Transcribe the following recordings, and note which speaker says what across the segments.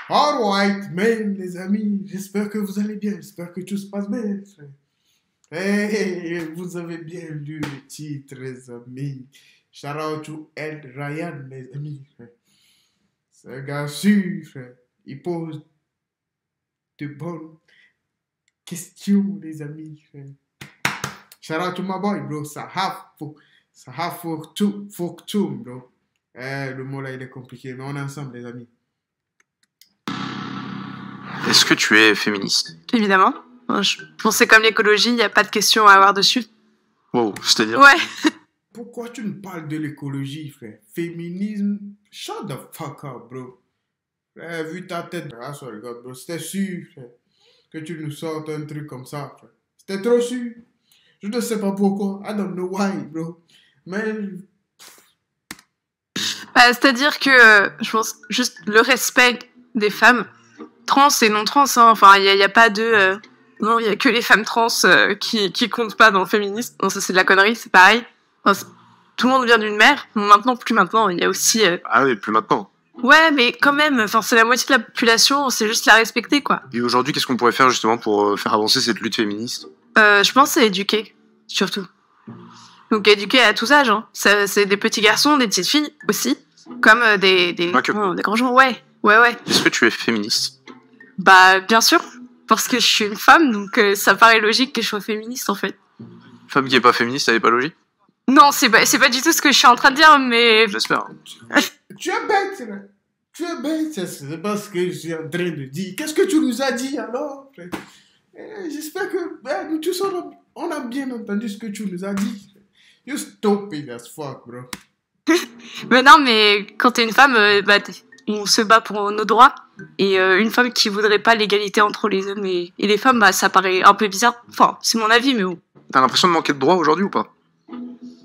Speaker 1: Alright, man, les amis, j'espère que vous allez bien, j'espère que tout se passe bien, frère. Hey, vous avez bien lu le titre, les amis. Shout out to El Ryan, les amis, frère. C'est un gars sûr, frère. Il pose de bonnes questions, les amis, frère. Shout out to my boy, bro. Ça for two, bro. Le mot là, il est compliqué, mais on est ensemble, les amis.
Speaker 2: Est-ce que tu es féministe?
Speaker 3: Évidemment. Je pensais comme l'écologie, il n'y a pas de questions à avoir dessus.
Speaker 2: Wow, c'est-à-dire?
Speaker 3: Ouais.
Speaker 1: Pourquoi tu nous parles de l'écologie, frère? Féminisme? Shut the fuck up, bro. Frère, vu ta tête, ah, sorry God, bro, c'était sûr, frère, que tu nous sortes un truc comme ça, frère. C'était trop sûr. Je ne sais pas pourquoi. I don't know why, bro. Mais...
Speaker 3: Bah, c'est-à-dire que je pense juste le respect des femmes, trans et non trans, hein. Enfin, il y a pas de... non, il y a que les femmes trans qui comptent pas dans le féminisme. Non, ça c'est de la connerie, c'est pareil. Enfin, tout le monde vient d'une mère. Maintenant, plus maintenant, il y a aussi...
Speaker 2: Ah oui, plus maintenant.
Speaker 3: Ouais, mais quand même, enfin, c'est la moitié de la population, c'est juste la respecter, quoi.
Speaker 2: Et aujourd'hui, qu'est-ce qu'on pourrait faire justement pour faire avancer cette lutte féministe?
Speaker 3: Je pense c'est éduquer, surtout. Donc éduquer à tous âges, hein. C'est des petits garçons, des petites filles aussi, comme des grands gens, ouais.
Speaker 2: Est-ce que tu es féministe?
Speaker 3: Bah, bien sûr, parce que je suis une femme, donc ça paraît logique que je sois féministe, en fait.
Speaker 2: Une femme qui est pas féministe, elle est pas logique?
Speaker 3: Non, c'est pas du tout ce que je suis en train de dire, mais...
Speaker 2: J'espère.
Speaker 1: Tu es bête, là. Tu es bête, c'est pas ce que je suis en train de dire. Qu'est-ce que tu nous as dit, alors, frère? J'espère que nous tous, on a bien entendu ce que tu nous as dit. You stupid as fuck, bro.
Speaker 3: Mais non, mais quand t'es une femme, bah, on se bat pour nos droits. Et une femme qui voudrait pas l'égalité entre les hommes et les femmes, bah, ça paraît un peu bizarre. Enfin, c'est mon avis, mais bon.
Speaker 2: T'as l'impression de manquer de droits aujourd'hui ou pas?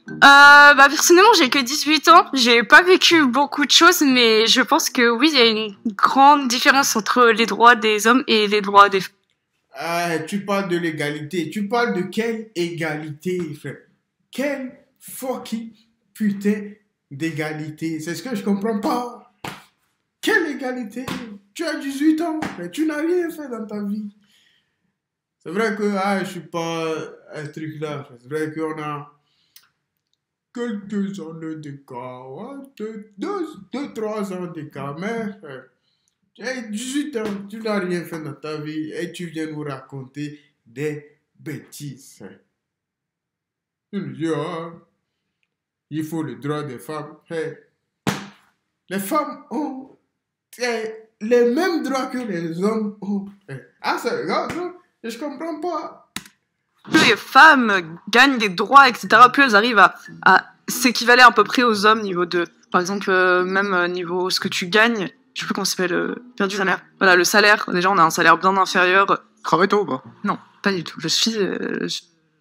Speaker 3: Bah, personnellement, j'ai que 18 ans. J'ai pas vécu beaucoup de choses, mais je pense que oui, il y a une grande différence entre les droits des hommes et les droits des femmes.
Speaker 1: Tu parles de l'égalité. Tu parles de quelle égalité, frère? Quelle fucking putain d'égalité? C'est ce que je comprends pas. Quelle égalité? Tu as 18 ans, mais tu n'as rien fait dans ta vie. C'est vrai que je suis pas un truc là. C'est vrai qu'on a quelques années d'écart. Ouais, deux, 3 ans d'écart. Mais tu as 18 ans, tu n'as rien fait dans ta vie et tu viens nous raconter des bêtises. Tu nous dis, il faut le droit des femmes. Hey, les femmes ont les mêmes droits que les hommes ont. Hey. C'est grave, non? Je comprends pas.
Speaker 3: Plus les femmes gagnent des droits, etc., plus elles arrivent à s'équivaler à peu près aux hommes niveau de... Par exemple, même niveau ce que tu gagnes, je sais plus comment ça s'appelle, bien du salaire. Voilà, le salaire, déjà on a un salaire bien inférieur.
Speaker 2: Travaille-toi ou pas?
Speaker 3: Non, pas du tout. Je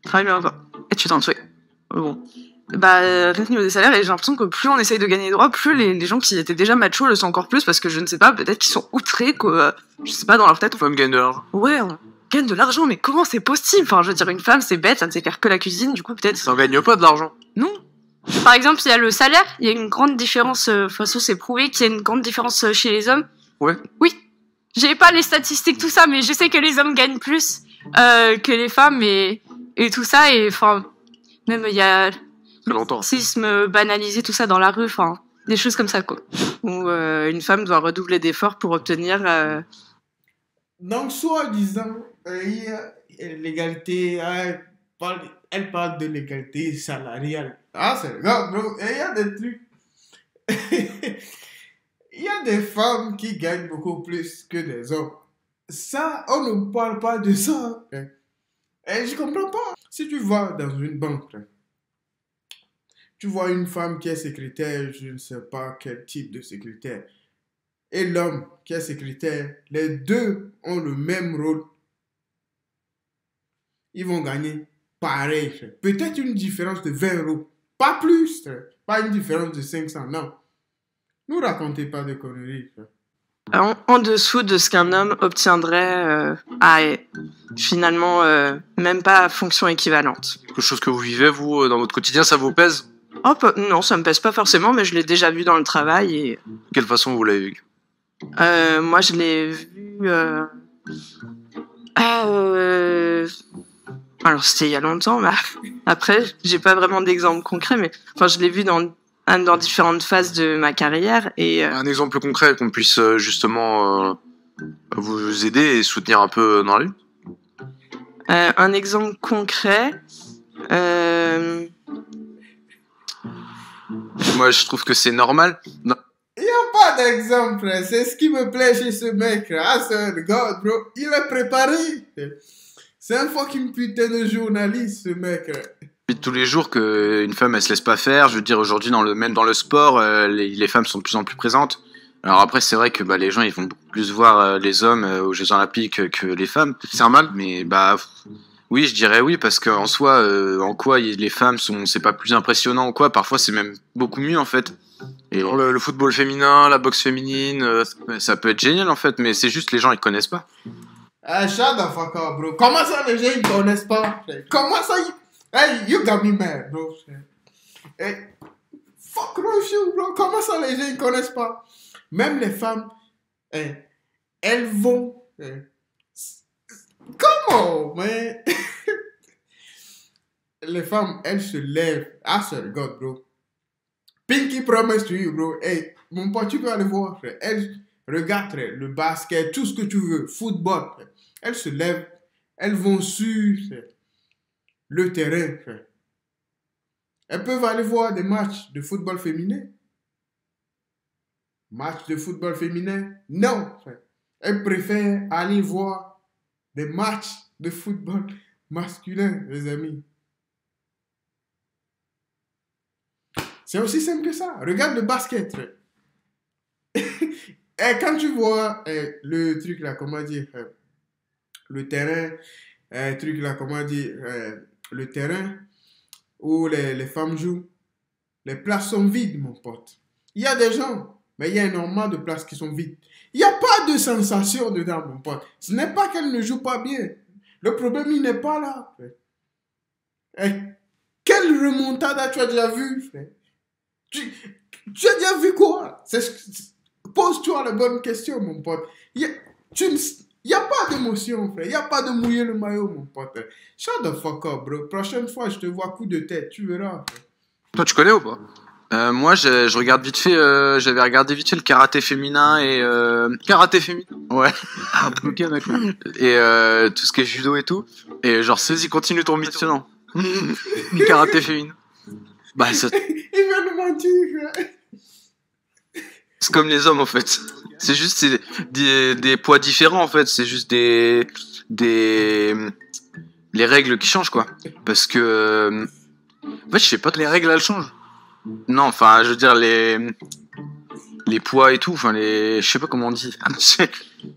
Speaker 3: travaille bien pas. Et tu t'en souhaites. Bon. Bah, rien que niveau des salaires, et j'ai l'impression que plus on essaye de gagner des droits, plus les gens qui étaient déjà machos le sont encore plus, parce que je ne sais pas, peut-être qu'ils sont outrés, quoi. Je sais pas, dans leur tête.
Speaker 2: Les femmes gagnent de l'argent.
Speaker 3: Ouais, on gagne de l'argent, mais comment c'est possible? Enfin, je veux dire, une femme, c'est bête, ça ne sait faire que la cuisine, du coup, peut-être...
Speaker 2: Ça en gagne pas de l'argent.
Speaker 3: Non. Par exemple, il y a le salaire, il y a une grande différence, enfin, ça c'est prouvé qu'il y a une grande différence chez les hommes.
Speaker 2: Ouais.
Speaker 3: Oui. J'ai pas les statistiques, tout ça, mais je sais que les hommes gagnent plus que les femmes et tout ça, et enfin, même il y a le racisme banalisé, tout ça dans la rue, enfin, des choses comme ça, quoi. Où une femme doit redoubler d'efforts pour obtenir...
Speaker 1: Donc, soi-disant, l'égalité, elle parle de l'égalité salariale. C'est grave, bro. Et il y a des trucs. Il y a des femmes qui gagnent beaucoup plus que des hommes. Ça, on ne parle pas de ça. Et je comprends pas. Si tu vas dans une banque, tu vois une femme qui est secrétaire, je ne sais pas quel type de secrétaire, et l'homme qui est secrétaire, les deux ont le même rôle. Ils vont gagner pareil. Peut-être une différence de 20 euros. Pas plus. Pas une différence de 500. Non. Nous racontez pas de conneries.
Speaker 3: En dessous de ce qu'un homme obtiendrait à finalement même pas fonction équivalente.
Speaker 2: Quelque chose que vous vivez, vous, dans votre quotidien, ça vous pèse?
Speaker 3: Non, ça me pèse pas forcément, mais je l'ai déjà vu dans le travail et...
Speaker 2: De quelle façon vous l'avez vu?
Speaker 3: Moi, je l'ai vu. Alors, c'était il y a longtemps, mais après, j'ai pas vraiment d'exemple concret, mais enfin, je l'ai vu dans différentes phases de ma carrière. Et
Speaker 2: Un exemple concret qu'on puisse justement vous aider et soutenir un peu dans la lutte.
Speaker 3: un exemple concret.
Speaker 2: Moi, je trouve que c'est normal. Non.
Speaker 1: Il n'y a pas d'exemple. C'est ce qui me plaît chez ce mec. Ah, c'est un gars, bro. Il est préparé. C'est un fucking putain de journaliste, ce mec.
Speaker 2: Tous les jours qu'une femme, elle se laisse pas faire. Je veux dire, aujourd'hui, même dans le sport, les femmes sont de plus en plus présentes. Alors après, c'est vrai que les gens, ils vont beaucoup plus voir les hommes aux Jeux Olympiques que les femmes. C'est normal, mais oui, je dirais oui, parce qu'en soi, en quoi les femmes c'est pas plus impressionnant ou quoi. Parfois, c'est même beaucoup mieux, en fait. Et le football féminin, la boxe féminine, ça peut être génial, en fait, mais c'est juste les gens, ils connaissent pas.
Speaker 1: Shut the fuck up, bro. Comment ça, les gens, ils connaissent pas? Comment ça, Hey, you got me mad, bro. Hey, fuck with you, bro. Comment ça, les gens, ils connaissent pas? Même les femmes, elles vont... Comment, man? Les femmes, elles se lèvent. I swear to God, bro. Pinky promise to you, bro. Hey, mon pote, tu peux aller voir, frère. Elles regardent, frère, le basket, tout ce que tu veux, football, frère. Elles se lèvent, elles vont sur le terrain, frère. Elles peuvent aller voir des matchs de football féminin. Match de football féminin? Non, frère. Elles préfèrent aller voir des matchs de football masculin, les amis. C'est aussi simple que ça. Regarde le basket, frère. Et quand tu vois le truc là, comment dire, le terrain, truc là, comment dire, le terrain où les femmes jouent, les places sont vides, mon pote. Il y a des gens, mais il y a énormément de places qui sont vides. Il n'y a pas de sensation dedans, mon pote. Ce n'est pas qu'elles ne jouent pas bien. Le problème, il n'est pas là, frère. Et quelle remontada tu as déjà vu, frère? Tu as déjà vu quoi? Pose-toi la bonne question, mon pote. Il n'y a pas d'émotion, frère. Il n'y a pas de mouiller le maillot, mon pote. Shut the fuck up, bro. Prochaine fois, je te vois coup de tête. Tu verras, frère.
Speaker 2: Toi, tu connais ou pas? Moi, je regarde vite fait. J'avais regardé vite fait le karaté féminin et karaté féminin. Ouais. Ok, d'accord. Et tout ce qui est judo et tout. Et genre, vas-y, continue ton mythe, non? Karaté féminin. Ça...
Speaker 1: Il vient de mentir, frère.
Speaker 2: C'est comme les hommes, en fait. C'est juste des poids différents, en fait. C'est juste les règles qui changent, quoi. Parce que en fait, je sais pas que les règles elles changent. Non, enfin, je veux dire les poids et tout, enfin je sais pas comment on dit.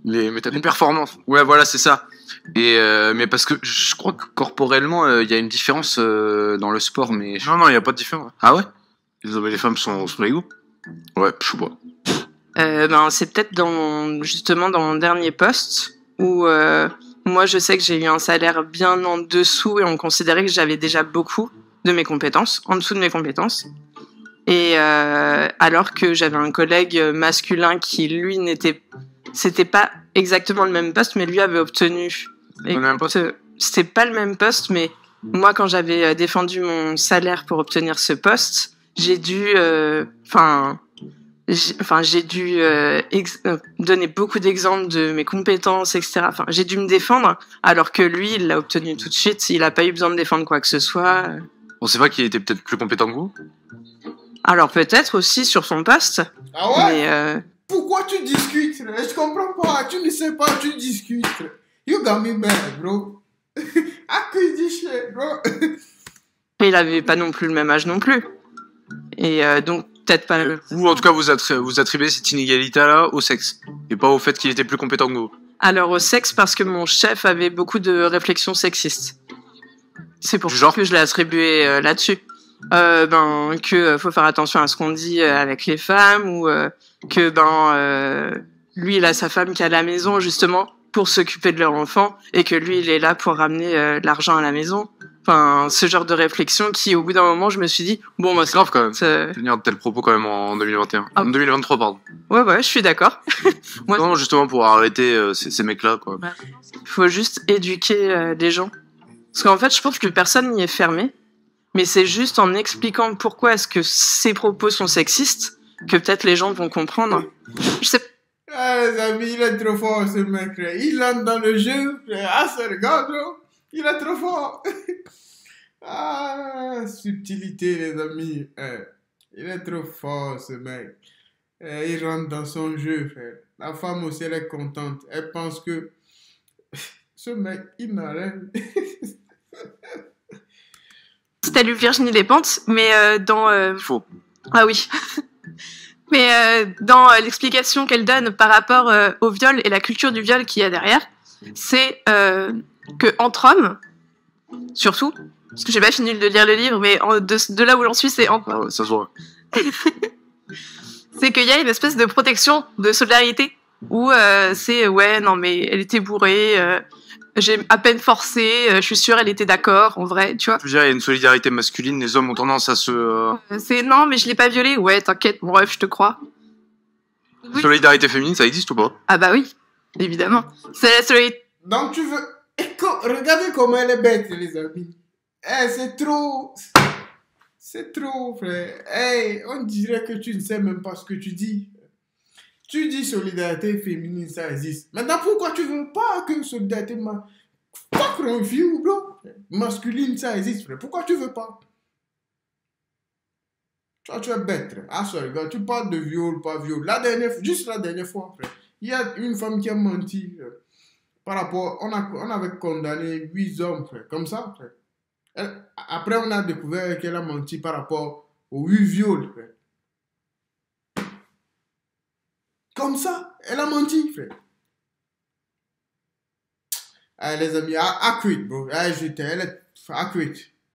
Speaker 2: Les performances. Ouais, voilà, c'est ça. Et mais parce que je crois que corporellement, il y a une différence dans le sport, mais non, il y a pas de différence. Ah ouais? Les femmes sont égaux. Ouais, je sais pas.
Speaker 3: C'est peut-être justement dans mon dernier poste où moi je sais que j'ai eu un salaire bien en dessous et on considérait que j'avais déjà beaucoup de mes compétences, en dessous de mes compétences. Et alors que j'avais un collègue masculin qui lui c'était pas exactement le même poste, mais lui avait obtenu. C'était pas le même poste, mais moi quand j'avais défendu mon salaire pour obtenir ce poste, j'ai dû donner beaucoup d'exemples de mes compétences, etc. Enfin, j'ai dû me défendre, alors que lui, il l'a obtenu tout de suite. Il a pas eu besoin de défendre quoi que ce soit.
Speaker 2: On sait pas qu'il était peut-être plus compétent que vous?
Speaker 3: Alors peut-être aussi sur son poste.
Speaker 1: Ah ouais?
Speaker 3: Mais
Speaker 1: pourquoi tu discutes? Je comprends pas. Tu ne sais pas, tu discutes. You got me mad, bro. Acquisition, bro.
Speaker 3: Il avait pas non plus le même âge non plus. Et donc peut-être pas.
Speaker 2: Vous, en tout cas, vous attribuez cette inégalité-là au sexe et pas au fait qu'il était plus compétent que vous.
Speaker 3: Alors au sexe parce que mon chef avait beaucoup de réflexions sexistes. C'est pour ça que je l'ai attribué là-dessus. Que faut faire attention à ce qu'on dit avec les femmes ou que lui il a sa femme qui est à la maison justement pour s'occuper de leur enfant et que lui il est là pour ramener l'argent à la maison. Enfin, ce genre de réflexion qui, au bout d'un moment, je me suis dit, bon, moi,
Speaker 2: C'est grave quand même.
Speaker 3: c'est...
Speaker 2: Tenir de tels propos quand même en 2021.
Speaker 3: Ah.
Speaker 2: En 2023, pardon.
Speaker 3: Ouais, je suis d'accord. Moi-
Speaker 2: Non, justement pour arrêter ces mecs-là, quoi.
Speaker 3: Il faut juste éduquer les gens. Parce qu'en fait, je pense que personne n'y est fermé. Mais c'est juste en expliquant pourquoi est-ce que ces propos sont sexistes que peut-être les gens vont comprendre. Je sais
Speaker 1: Ah, les amis, il est trop fort, ce mec. Là. Il entre dans le jeu. Ah, ça regarde, là. Il est trop fort. Ah, subtilité, les amis. Il est trop fort, ce mec. Il rentre dans son jeu, frère. La femme aussi, elle est contente. Elle pense que ce mec, il n'a rien.
Speaker 3: si t'as lu Virginie Despentes, mais dans...
Speaker 2: Faux.
Speaker 3: Ah oui. Mais dans l'explication qu'elle donne par rapport au viol et la culture du viol qu'il y a derrière, c'est que entre hommes, surtout, parce que j'ai pas fini de lire le livre, mais de là où j'en suis, c'est entre
Speaker 2: Ah ouais, ça se voit.
Speaker 3: c'est qu'il y a une espèce de protection, de solidarité, où c'est ouais, non mais elle était bourrée, j'ai à peine forcé, je suis sûre elle était d'accord, en vrai, tu vois.
Speaker 2: Je veux dire, il y a une solidarité masculine, les hommes ont tendance à se...
Speaker 3: C'est non, mais je l'ai pas violée, ouais, t'inquiète, mon rêve, je te crois. Oui.
Speaker 2: Solidarité féminine, ça existe ou pas?
Speaker 3: Ah bah oui, évidemment. C'est la solidarité.
Speaker 1: Donc, tu veux. Regardez comment elle est bête, les amis. C'est trop. C'est trop, frère. Hey, on dirait que tu ne sais même pas ce que tu dis. Tu dis solidarité féminine, ça existe. Maintenant, pourquoi tu veux pas que solidarité fuck un vieux, bro? Masculine, ça existe, frère. Pourquoi tu veux pas? Toi, tu es bête, frère. Ah, ça, regarde, tu parles de viol, pas viol. Juste la dernière fois, frère. Il y a une femme qui a menti, frère. Par rapport, on avait condamné 8 hommes, frère. Comme ça, frère. Après, on a découvert qu'elle a menti par rapport aux 8 viols, frère. Comme ça, elle a menti, frère. Allez, les amis, à quit, bro. Allez, elle est à quit.